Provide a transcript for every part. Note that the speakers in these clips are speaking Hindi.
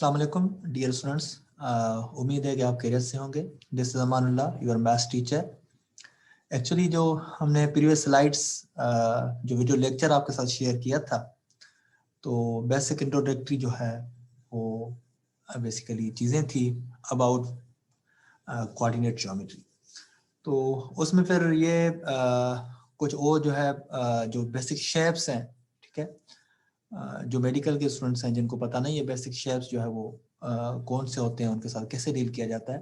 अस्सलाम वालेकुम डियर स्टूडेंट्स, उम्मीद है कि आप खैरियत से होंगे। This is Amanullah, your maths teacher. Actually जो हमने प्रीवियस स्लाइड्स जो वीडियो लेक्चर आपके साथ शेयर किया था, तो बेसिक इंट्रोडक्टरी जो है वो बेसिकली चीज़ें थी अबाउट कोऑर्डिनेट ज्योमेट्री। तो उसमें फिर ये कुछ और जो है जो बेसिक शेप्स हैं, ठीक है, जो मेडिकल के स्टूडेंट्स हैं जिनको पता नहीं है बेसिक शेप्स जो है वो कौन से होते हैं, उनके साथ कैसे डील किया जाता है,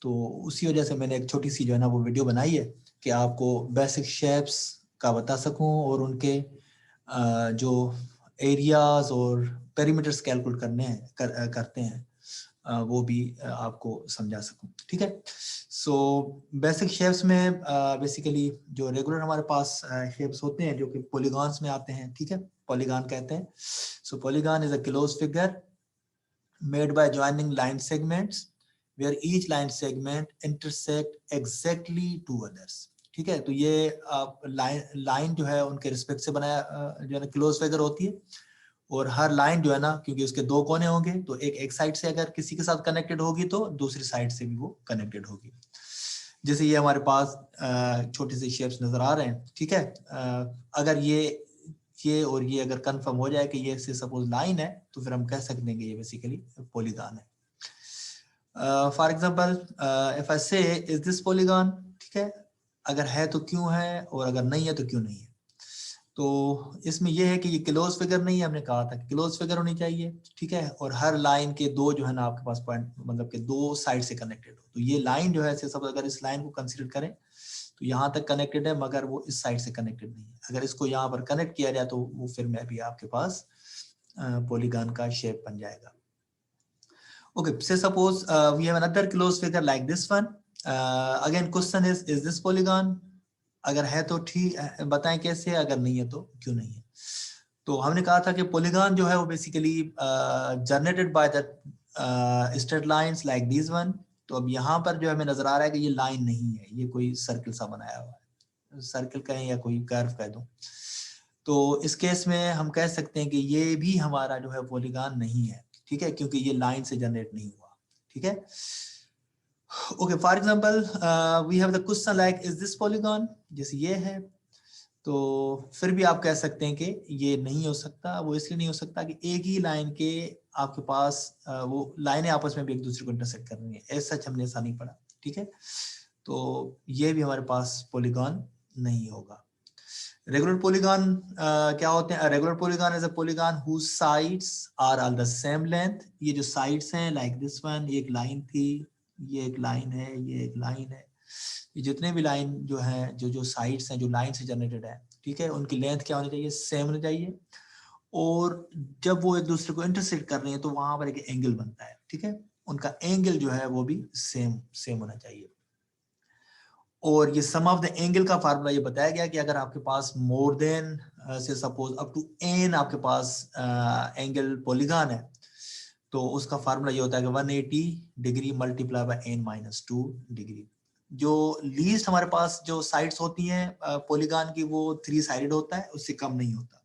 तो उसी वजह से मैंने एक छोटी सी जो है ना वो वीडियो बनाई है कि आपको बेसिक शेप्स का बता सकूं और उनके जो एरियाज और पेरीमीटर्स कैलकुलेट करते हैं वो भी आपको समझा सकूं। ठीक है, सो बेसिक शेप्स में बेसिकली जो रेगुलर हमारे पास शेप्स होते हैं जो कि पॉलीगॉन्स में आते हैं, ठीक है, पॉलीगॉन कहते हैं। So polygon is a close figure made by joining line segments where each line segment intersect exactly two others। ठीक है, तो ये आप लाइन जो है उनके रिस्पेक्ट से बनाया जो है ना क्लोज फिगर होती है, और हर लाइन जो है ना क्योंकि उसके दो कोने होंगे तो एक साइड से अगर किसी के साथ कनेक्टेड होगी तो दूसरी साइड से भी वो कनेक्टेड होगी। जैसे ये हमारे पास छोटे से शेप्स नजर आ रहे हैं, ठीक है, अगर ये और ये अगर कंफर्म हो जाए कि ये से सपोज लाइन है तो फिर हम कह सकते हैं कि ये बेसिकली पॉलीगॉन है। फॉर एग्जांपल इफ आई से इज दिस पॉलीगॉन, ठीक है, अगर है तो क्यों है और अगर नहीं है तो क्यों नहीं है। तो इसमें यह है कि ये क्लोज फिगर नहीं है, हमने कहा था कि क्लोज फिगर होनी चाहिए, ठीक है, और हर लाइन के दो जो है ना आपके पास पॉइंट मतलब कि दो साइड से कनेक्टेड हो। तो ये लाइन जो है सब अगर इस लाइन को कंसीडर करें तो यहाँ तक कनेक्टेड है मगर वो इस साइड से कनेक्टेड नहीं है। अगर इसको यहाँ पर कनेक्ट किया जाए तो वो फिर में भी आपके पास पॉलीगॉन का शेप बन जाएगा। Okay, say suppose we have another close figure like this one. Again question is this polygon? अगर है तो ठीक, बताएं कैसे, अगर नहीं है तो क्यों नहीं है। तो हमने कहा था कि पॉलीगॉन जो है वो basically generated by the straight lines like this one. तो अब यहाँ पर जो हमें नजर आ रहा है कि ये लाइन नहीं है, ये कोई सर्कल सा बनाया हुआ है, सर्कल कहें या कोई कर्व कह दो। तो इस केस में हम कह सकते हैं कि ये भी हमारा जो है पॉलीगॉन नहीं है, ठीक है, क्योंकि ये लाइन से जनरेट नहीं हुआ। ठीक है, okay, for example we have the question like is this polygon, जैसे ये है, तो फिर भी आप कह सकते हैं कि ये नहीं हो सकता। वो इसलिए नहीं हो सकता कि एक ही लाइन के आपके पास वो लाइनें आपस में भी एक दूसरे को इंटरसेक्ट कर रही है, ऐसा सच हमने ऐसा नहीं पढ़ा। ठीक है, तो ये भी हमारे पास पॉलीगॉन नहीं होगा। रेगुलर पॉलीगॉन क्या होते हैं? Regular polygon is a polygon whose sides are all the same length. ये जो साइड्स हैं लाइक दिस वन, एक लाइन थी, ये एक लाइन है, ये एक लाइन है, ये जितने भी लाइन जो है जो साइड्स हैं जो लाइन से जनरेटेड है, ठीक है, उनकी लेंथ क्या होनी चाहिए? सेम होनी चाहिए। और जब वो एक दूसरे को इंटरसेक्ट कर रही है तो वहां पर एक एंगल बनता है, ठीक है, उनका एंगल जो है वो भी सेम होना चाहिए। और ये सम ऑफ द एंगल का फार्मूला ये बताया गया कि अगर आपके पास मोर देन से सपोज अप टू एन आपके पास एंगल पॉलीगॉन है तो उसका फार्मूला ये होता है कि 180 degree multiply by n minus 2 degree. जो लीस्ट हमारे पास जो साइड्स होती हैं पॉलीगॉन की वो 3 साइडेड होता है, उससे कम नहीं होता।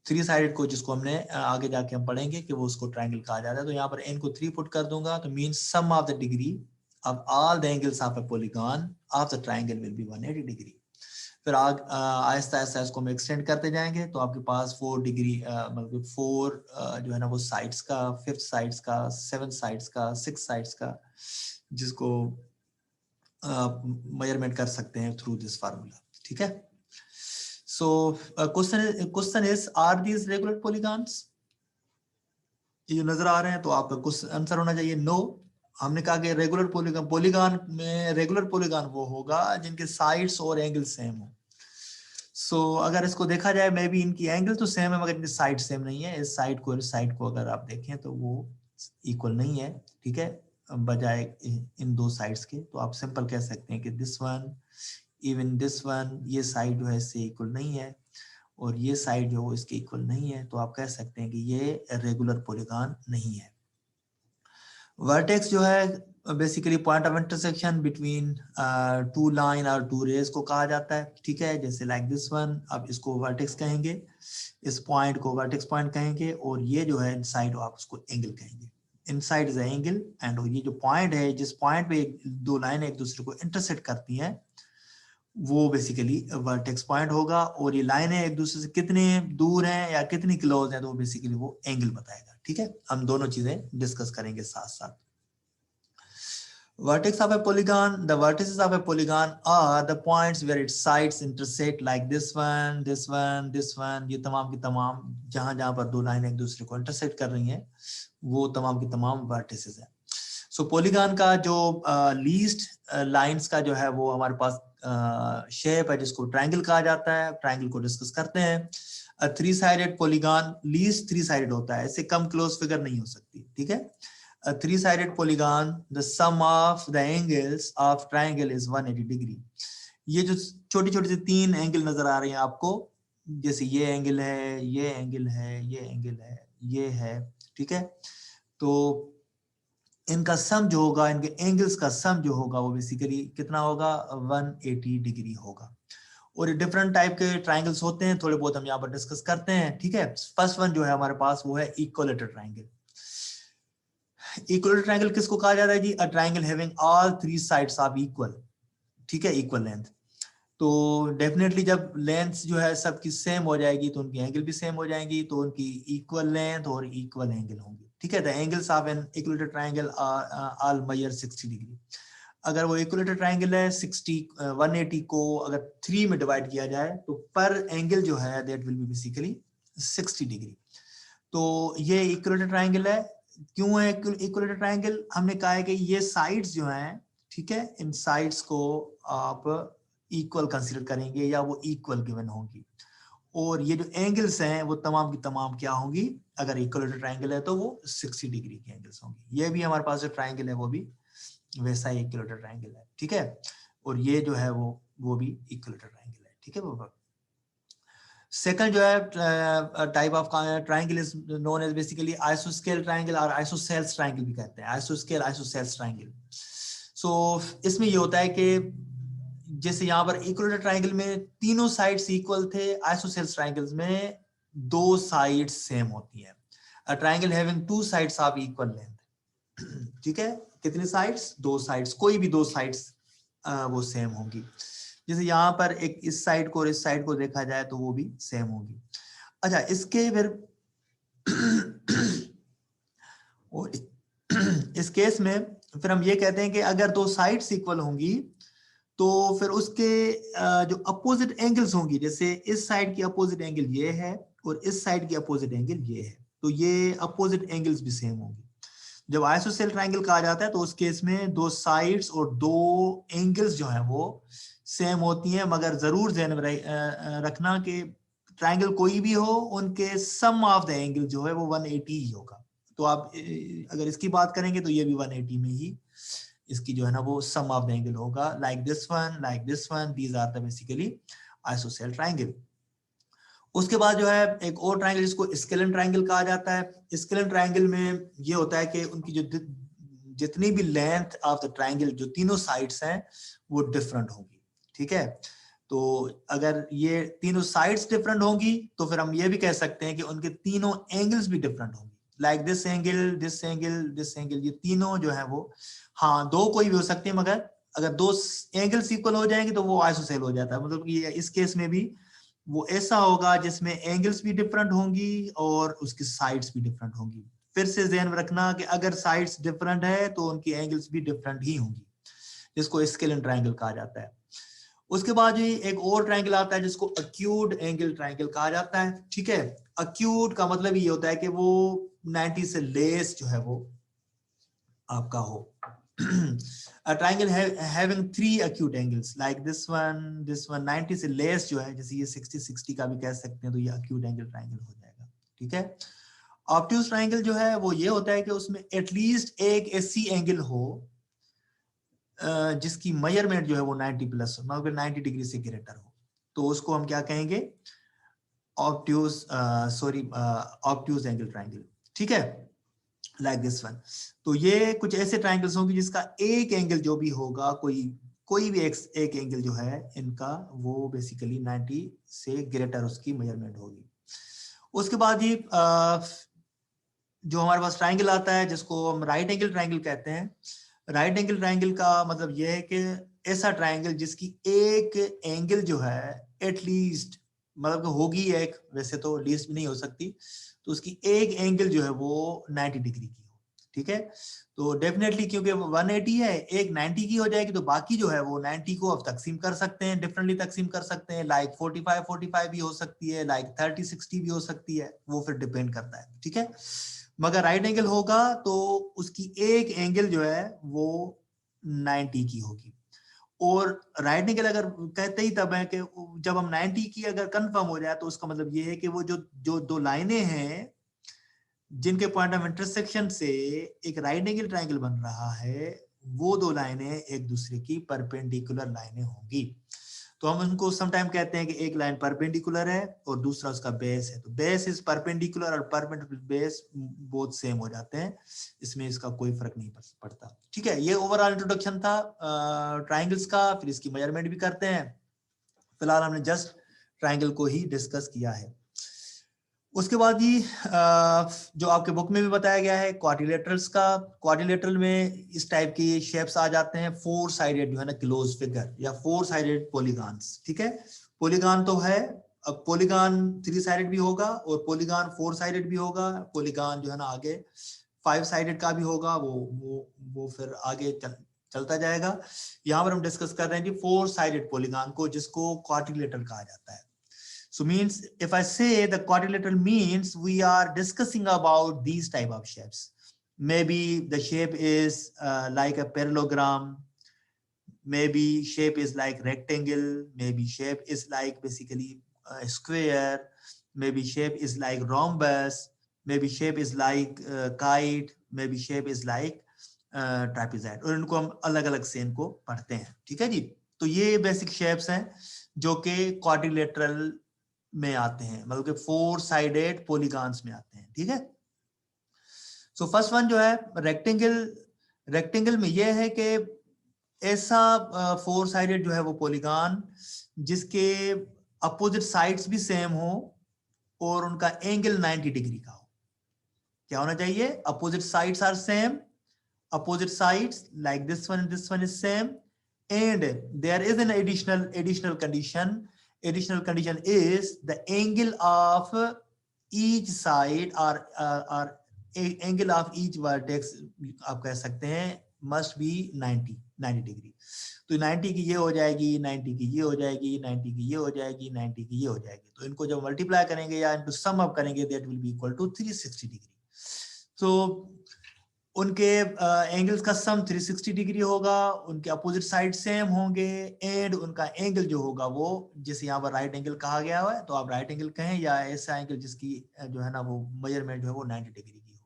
3 साइडेड को जिसको हमने आगे जाके हम पढ़ेंगे कि वो उसको ट्रायंगल कहा जाता है। तो यहाँ पर n को 3 पुट कर दूंगा तो mean sum of the degree of all the angles of a polygon of the triangle will be 180 degree. फिर आहिस्ता आहिस्ता इसको हम एक्सटेंड करते जाएंगे तो आपके पास 4 डिग्री मतलब 4 जो है ना वो साइड्स का, 5th साइड्स का, 7th साइड्स का, 6th साइड्स का, जिसको मेजरमेंट कर सकते हैं थ्रू दिस फार्मूला। ठीक है, so question is are these regular polygons? ये नजर आ रहे हैं तो आपका कुछ आंसर होना चाहिए नो। हमने कहा कि रेगुलर पॉलीगॉन में रेगुलर पॉलीगॉन वो होगा जिनके साइड्स और एंगल सेम हो। सो अगर इसको देखा जाए मे बी इनकी एंगल तो सेम है मगर इनकी साइड सेम नहीं है। इस साइड को अगर आप देखें तो वो इक्वल नहीं है, ठीक है, बजाय इन दो साइड्स के। तो आप सिंपल कह सकते हैं कि this one even this one, ये साइड जो है इससे इक्वल नहीं है और ये साइड जो है इसके इक्वल नहीं है। तो आप कह सकते हैं कि ये रेगुलर पॉलीगॉन नहीं है। वर्टेक्स जो है basically point of intersection between two line और टू रेज को कहा जाता है, ठीक है, जैसे लाइक दिस वन, अब इसको वर्टेक्स कहेंगे, इस पॉइंट को वर्टेक्स पॉइंट कहेंगे, और ये जो है इनसाइड आप उसको एंगल कहेंगे, इनसाइड इज एंगल, एंड ये जो पॉइंट है, जिस पॉइंट पे दो लाइन एक दूसरे को इंटरसेक्ट करती हैं, वो बेसिकली वर्टेक्स पॉइंट होगा, और ये लाइनें एक दूसरे से कितने दूर हैं या कितनी क्लोज हैं, तो बेसिकली वो एंगल बताएगा, ठीक है। हम दोनों चीजें डिस्कस करेंगे साथ साथ। Vertex of a polygon, the vertices of a polygon are the points where its sides intersect, like this one, this one, this one, ये तमाम की तमाम जहां जहां पर दो लाइन एक दूसरे को इंटरसेक्ट कर रही हैं, वो तमाम की तमाम वर्टिसेस हैं। सो पॉलीगॉन का जो लीस्ट लाइंस का जो है वो हमारे पास शेप है जिसको ट्रायंगल कहा जाता है, ट्रायंगल को डिस्कस करते हैं। Three sided polygon least three sided होता है, इससे कम क्लोज फिगर नहीं हो सकती, ठीक है। A three-sided polygon, the sum of the angles of triangle is 180 degree. ये जो छोटी छोटी सी तीन एंगल नजर आ रही हैं आपको, जैसे ये एंगल है, ये एंगल है, ये एंगल है, ये है, ठीक है। तो इनका सम जो होगा, इनके एंगल्स का सम जो होगा वो बेसिकली कितना होगा, 180 डिग्री होगा। और डिफरेंट टाइप के ट्राइंगल्स होते हैं, थोड़े बहुत हम यहाँ पर डिस्कस करते हैं, ठीक है। फर्स्ट वन जो है हमारे पास वो है इक्विलेटरल ट्राइंगल। इक्वल ट्रायंगल किसको कहा जाता है जी, a triangle having all three sides of equal, ठीक है, इक्वल लेंथ। तो डेफिनेटली जब लेंथ जो है सबकी सेम हो जाएगी तो उनकी एंगल भी सेम हो जाएंगी, तो उनकी इक्वल लेंथ और इक्वल एंगल होंगी, ठीक है। The angles of an equilateral triangle are all measure 60 degree. अगर वो इक्विलेटरल ट्रायंगल है 180 को अगर 3 में डिवाइड किया जाए तो पर एंगल जो है that will B basically 60 degree. तो ये इक्विलेटरल ट्रायंगल है। क्यों है इक्विलेटरल ट्रायंगल, हमने कहा है कि ये साइड्स जो हैं, ठीक है, इन साइड्स को आप इक्वल कंसीडर करेंगे या वो इक्वल गिवन होंगी, और ये जो एंगल्स हैं वो तमाम की तमाम क्या होंगी, अगर इक्विलेटरल ट्रायंगल है तो वो 60 डिग्री की एंगल्स होंगी। ये भी हमारे पास जो ट्रायंगल है वो भी वैसा ही इक्विलेटरल ट्रायंगल है, ठीक है, और ये जो है वो भी इक्विलेटरल ट्रायंगल है, ठीक है। वो सेकंड जो है type of triangle is known as basically आइसोस्केल ट्रायंगल और आइसोसेल्स ट्रायंगल भी कहते हैं, आइसोस्केल आइसोसेल्स ट्रायंगल। सो इसमें ये होता है कि जैसे यहाँ पर इक्विलेटरल ट्रायंगल में तीनों साइड्स इक्वल थे, आइसोसेल्स ट्रायंगल्स में दो साइड्स सेम होती हैं। अ triangle having two sides of equal length, ठीक है, कितने साइड्स, दो साइड्स, कोई भी दो साइड्स वो सेम होंगी। जैसे यहाँ पर एक इस साइड को और इस साइड को देखा जाए तो वो भी सेम होगी। अच्छा, इसके फिर और इस केस में फिर हम ये कहते हैं कि अगर दो साइड्स इक्वल होंगी तो फिर उसके जो अपोजिट एंगल्स होंगी, जैसे इस साइड की अपोजिट एंगल ये है और इस साइड की अपोजिट एंगल ये है, तो ये अपोजिट एंगल्स भी सेम होंगी। जब आइसोसेल ट्रायंगल कहा जाता है तो उस केस में दो साइड्स और दो एंगल्स जो हैं वो सेम होती हैं, मगर जरूर ध्यान में रखना कि ट्रायंगल कोई भी हो, उनके सम ऑफ द एंगल जो है वो 180 ही होगा। तो आप अगर इसकी बात करेंगे तो ये भी 180 में ही इसकी जो है ना वो सम ऑफ द एंगल होगा, like this one, these are the basically isosceles triangle. उसके बाद जो है एक और ट्रायंगल जिसको स्केलन ट्रायंगल कहा जाता है। स्केलन ट्रायंगल में ये होता है कि उनकी जो जितनी भी लेंथ ऑफ द ट्रायंगल, जो तीनों साइड्स हैं वो डिफरेंट होंगी, ठीक है। तो अगर ये तीनों साइड्स डिफरेंट होंगी तो फिर हम ये भी कह सकते हैं कि उनके तीनों एंगल्स भी डिफरेंट होंगी, like this angle, this angle, this angle, ये तीनों जो है वो, हाँ दो कोई भी हो सकते हैं, मगर अगर दो एंगल्स इक्वल हो जाएंगे तो वो आइसोसेल हो जाता है। मतलब कि इस केस में भी वो ऐसा होगा जिसमें एंगल्स भी डिफरेंट होंगी और उसकी साइड्स भी डिफरेंट होंगी। फिर से ध्यान में रखना कि अगर साइड्स डिफरेंट है तो उनकी एंगल्स भी डिफरेंट ही होंगी, जिसको स्केलन ट्रायंगल कहा जाता है। उसके बाद ही एक और ट्रायंगल आता है जिसको अक्यूट एंगल ट्रायंगल कहा जाता है, ठीक है। अक्यूट का मतलब ये होता है कि वो 90 से लेस जो है वो आपका हो। A triangle having three acute angles like this one 90 से लेस जो है, जैसे ये 60 का भी कह सकते हैं, तो ये acute angle triangle हो जाएगा, ठीक है। ऑब्ट्यूज ट्रायंगल जो है वो ये होता है कि उसमें एटलीस्ट एक ऐसी एंगल हो जिसकी मेजरमेंट जो है वो 90 प्लस हो, मतलब 90 डिग्री से ग्रेटर हो, तो उसको हम क्या कहेंगे, ऑब्ट्यूज ऑब्ट्यूज एंगल ट्रायंगल, ठीक है। Like this one. तो ये कुछ ऐसे ट्राइंगल्स होंगे जिसका एक एंगल जो भी होगा, कोई भी एक एंगल जो है इनका, वो बेसिकली 90 से ग्रेटर उसकी मेजरमेंट होगी। उसके बाद ही जो हमारे पास ट्राइंगल आता है जिसको हम राइट एंगल ट्राइंगल कहते हैं। राइट एंगल ट्राइंगल का मतलब यह है कि ऐसा ट्राइंगल जिसकी एक एंगल जो है एटलीस्ट, मतलब होगी एक, वैसे तो लीस्ट भी नहीं हो सकती, तो उसकी एक एंगल जो है वो 90 डिग्री की हो। ठीक है, तो डेफिनेटली क्योंकि 180 है, एक 90 की हो जाएगी, तो बाकी जो है वो 90 को अब तकसीम कर सकते हैं, डिफरेंटली तकसीम कर सकते हैं, लाइक 45 भी हो सकती है, लाइक 30-60 भी हो सकती है, वो फिर डिपेंड करता है। ठीक है, मगर राइट एंगल होगा तो उसकी एक एंगल जो है वो 90 की होगी। और राइट एंगल अगर कहते ही तब है कि जब हम 90 की अगर कंफर्म हो जाए, तो उसका मतलब ये है कि वो जो दो लाइनें हैं जिनके पॉइंट ऑफ इंटरसेक्शन से एक राइट एंगल ट्राइंगल बन रहा है, वो दो लाइनें एक दूसरे की परपेंडिकुलर लाइनें होंगी। तो हम उनको समटाइम कहते हैं कि एक लाइन परपेंडिकुलर है और दूसरा उसका बेस है। तो बेस इज परपेंडिकुलर और परपेंडिकुलर बेस बोथ सेम हो जाते हैं, इसमें इसका कोई फर्क नहीं पड़ता। ठीक है, ये ओवरऑल इंट्रोडक्शन था ट्राइंगल्स का। फिर इसकी मेजरमेंट भी करते हैं। फिलहाल हमने जस्ट ट्राइंगल को ही डिस्कस किया है। उसके बाद ही जो आपके बुक में भी बताया गया है क्वाड्रिलेटरल्स का। क्वाड्रिलेटरल में इस टाइप की शेप्स आ जाते हैं, 4 साइडेड जो है ना क्लोज फिगर, या 4 साइडेड पॉलीगॉन्स। ठीक है, पॉलीगॉन तो है, अब पॉलीगॉन 3 साइडेड भी होगा और पॉलीगॉन 4 साइडेड भी होगा। पॉलीगॉन जो है ना आगे 5 साइडेड का भी होगा, वो फिर आगे चलता जाएगा। यहाँ पर हम डिस्कस कर रहे हैं कि 4 साइडेड पॉलीगॉन को, जिसको क्वाड्रिलेटरल कहा जाता है। So means if I say the quadrilateral means we are discussing about these type of shapes. Maybe the shape is like a parallelogram, maybe shape is like rectangle, maybe shape is like basically a square, maybe shape is like rhombus, maybe shape is like kite, maybe shape is like trapezoid। और इनको हम अलग अलग से इनको पढ़ते हैं। ठीक है जी, तो ये बेसिक शेप्स हैं जो कि क्वाड्रिलेटरल में आते हैं, मतलब कि 4 साइडेड पॉलीगॉन्स में आते हैं। ठीक है, सो फर्स्ट वन जो है रेक्टेंगल। रेक्टेंगल में यह है कि ऐसा 4 साइडेड जो है वो पॉलीगॉन जिसके अपोजिट साइड्स भी सेम हो और उनका एंगल 90 डिग्री का हो। क्या होना चाहिए? Opposite sides are same, opposite sides like this one is same, and there is an additional condition. Additional condition is the angle of each side or angle of each vertex आप कह सकते हैं must be 90 डिग्री। तो 90 की ये हो जाएगी, 90 की ये हो जाएगी, 90 की ये हो जाएगी, 90 की ये हो जाएगी। तो इनको जब मल्टीप्लाई करेंगे या इनको सम अप करेंगे, that will be equal to 360 degree. तो उनके एंगल्स का सम 360 डिग्री होगा, उनके अपोजिट साइड सेम होंगे, एंड उनका एंगल जो होगा वो, जिसे यहाँ पर राइट एंगल कहा गया है, तो आप राइट एंगल कहें या ऐसा एंगल जिसकी जो है ना वो मेजरमेंट जो है वो 90 डिग्री की हो।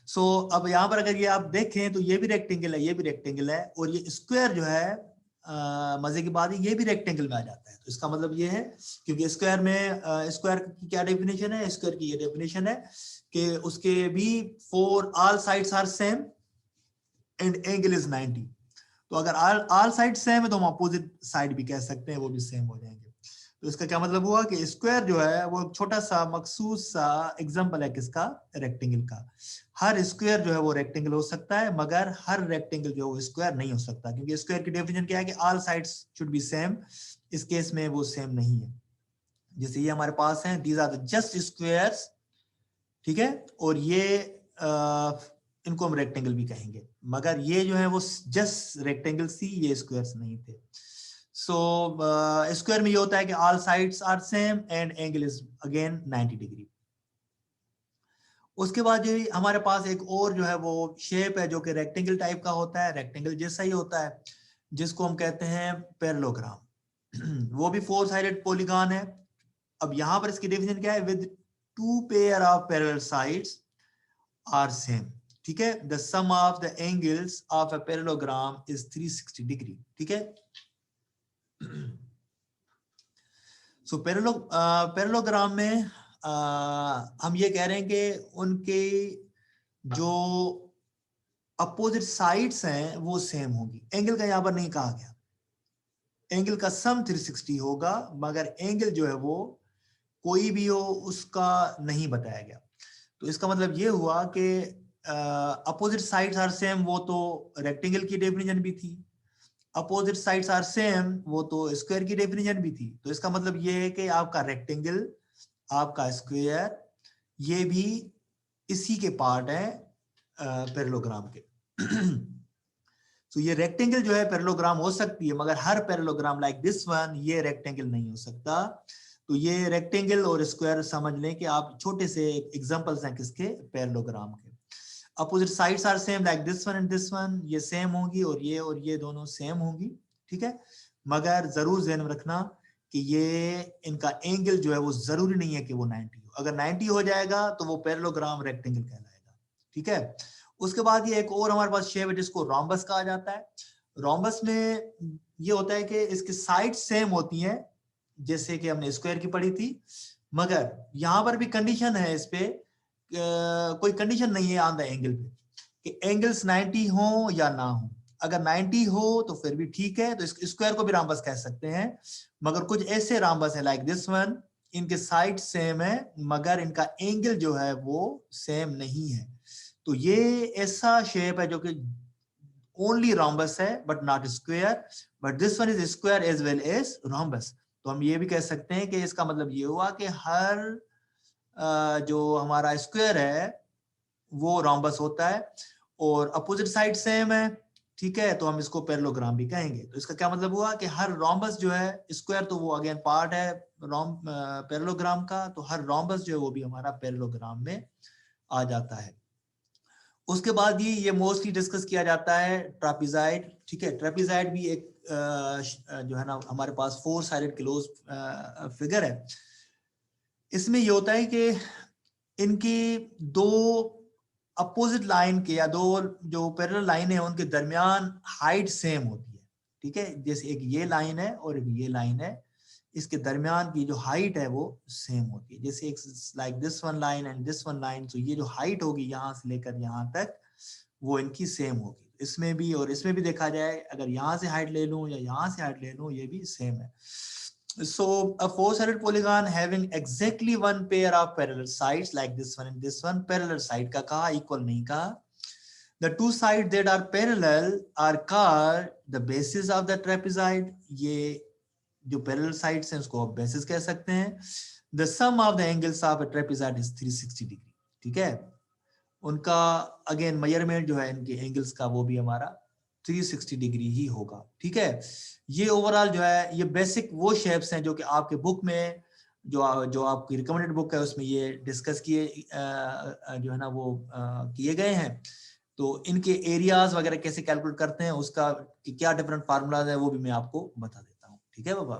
सो अब यहाँ पर अगर ये आप देखें तो ये भी रेक्टेंगल है, ये भी रेक्टेंगल है, और ये स्क्वायर जो है मजे की बात है ये भी रेक्टेंगल में आ जाता है। तो इसका मतलब ये है, क्योंकि स्क्वायर में स्क्वायर की क्या डेफिनेशन है, स्क्वायर की ये डेफिनेशन है कि उसके भी 4 all sides are same and angle is 90। तो अगर ऑल साइड सेम है तो हम अपोजिट साइड भी कह सकते हैं, वो भी सेम हो जाएंगे। तो इसका क्या मतलब हुआ कि स्क्वायर जो है वो एक छोटा सा मखसूस सा एग्जांपल है किसका? रेक्टेंगल का। हर स्क्वायर जो है वो रेक्टेंगल हो सकता है, मगर हर रेक्टेंगल जो है वो स्क्वायर नहीं हो सकता, क्योंकि स्क्वायर की डेफिनेशन क्या है कि all sides should be same. इस केस में वो सेम नहीं है। जैसे ये हमारे पास है, these are the just squares. ठीक है, और ये इनको हम रेक्टेंगल भी कहेंगे, मगर ये जो है वो जस्ट रेक्टेंगल सी, ये स्क्वायर्स नहीं थे। सो स्क्वायर में ये होता है कि all sides are same and angle is again 90 degree. उसके बाद जो हमारे पास एक और जो है वो शेप है जो कि रेक्टेंगल टाइप का होता है, रेक्टेंगल जैसा ही होता है, जिसको हम कहते हैं पैरेललोग्राम। वो भी 4 साइडेड पॉलीगॉन है। अब यहां पर इसकी डेफिनेशन क्या है? With 2 pair of parallel sides are same. ठीक है, the sum of the angles of a parallelogram is 360 degree. ठीक है, सो पैरेललोग्राम में हम ये कह रहे हैं कि उनके जो अपोजिट साइड्स हैं वो सेम होगी। एंगल का यहाँ पर नहीं कहा गया, एंगल का सम 360 होगा, मगर एंगल जो है वो कोई भी हो उसका नहीं बताया गया। तो इसका मतलब ये हुआ कि अपोजिट साइड्स आर सेम, वो तो रेक्टेंगल की डेफिनेशन भी थी, अपोजिट साइड्स आर सेम वो तो स्क्वायर की डेफिनेशन भी थी। तो इसका मतलब ये है कि आपका रेक्टेंगल, आपका स्क्वायर, ये भी इसी के पार्ट है पैरेललोग्राम के। तो ये रेक्टेंगल जो है पैरेललोग्राम हो सकती है, मगर हर पैरेललोग्राम लाइक दिस वन ये रेक्टेंगल नहीं हो सकता। तो ये रेक्टेंगल और स्क्वायर समझ लें कि आप छोटे से एग्जांपल्स हैं किसके, पैरेललोग्राम के। Opposite sides are same like this one and this one, ये सेम होंगी और ये दोनों सेम होंगी, ठीक है। मगर जरूर ध्यान में रखना कि ये इनका एंगल जो है वो जरूरी नहीं है कि वो 90 हो। अगर 90 हो जाएगा तो वो पैरेललोग्राम रेक्टेंगल कहलाएगा, ठीक है। उसके बाद ये एक और हमारे पास शेप है जिसको रोम्बस कहा जाता है। रोम्बस में ये होता है कि इसकी साइड सेम होती हैं, जैसे कि हमने स्क्वायर की पढ़ी थी, मगर यहां पर भी कंडीशन है इस पे, कोई कंडीशन नहीं है ऑन द एंगल पे कि एंगल्स 90 हो या ना हो। अगर 90 हो तो फिर भी ठीक है, तो स्क्वायर को भी रोम्बस कह सकते हैं। मगर कुछ ऐसे रोम्बस है लाइक दिस वन, इनके साइड सेम है मगर इनका एंगल जो है वो सेम नहीं है। तो ये ऐसा शेप है जो कि ओनली रोम्बस है but not square, but this one is square as well as rhombus. तो हम ये भी कह सकते हैं कि इसका मतलब ये हुआ कि हर जो हमारा स्क्वायर है वो रोम्बस होता है और अपोजिट साइड सेम है, ठीक है, तो हम इसको पैरेललोग्राम भी कहेंगे। तो इसका क्या मतलब हुआ कि हर रोम्बस जो है, स्क्वायर तो वो अगेन पार्ट है पैरेललोग्राम का, तो हर रोम्बस जो है वो भी हमारा पैरेललोग्राम में आ जाता है। उसके बाद ये मोस्टली डिस्कस किया जाता है ट्रापीजाइड, ठीक है। ट्रापीजाइड भी एक जो है ना हमारे पास 4 साइडेड क्लोज फिगर है। इसमें ये होता है कि इनकी दो अपोजिट लाइन के या दो जो पैरेलल लाइन है उनके दरमियान हाइट सेम होती है, ठीक है। जैसे एक ये लाइन है और एक ये लाइन है, इसके दरमियान की जो हाइट है वो सेम होती है। जैसे एक like this one line and this one line, तो ये जो हाइट होगी यहाँ से लेकर यहाँ तक वो इनकी सेम होगी। इसमें भी और इसमें भी देखा जाए, अगर यहाँ से हाइट ले लूं या यहाँ से हाइट ले लूं, ये भी सेम है। So a four-sided polygon having exactly one pair of parallel sides like this one and this one, parallel side का कहा, equal नहीं कहा। The two sides that are parallel are called the bases of the trapezoid। ये जो पैरेलल साइड्स हैं उसको आप बेसिस कह सकते हैं। The sum of the angles of a trapezoid is 360 degree, ठीक है। उनका अगेन मेजरमेंट जो है इनके एंगल्स का वो भी हमारा 360 डिग्री ही होगा, ठीक है। ये ओवरऑल जो है ये बेसिक वो शेप्स हैं जो कि आपके बुक में जो आपकी रिकमेंडेड बुक है उसमें ये डिस्कस किए जो है ना वो किए गए हैं। तो इनके एरियाज वगैरह कैसे कैलकुलेट करते हैं, उसका क्या डिफरेंट फार्मूलाज है वो भी मैं आपको बता देता हूँ, ठीक है बाबा।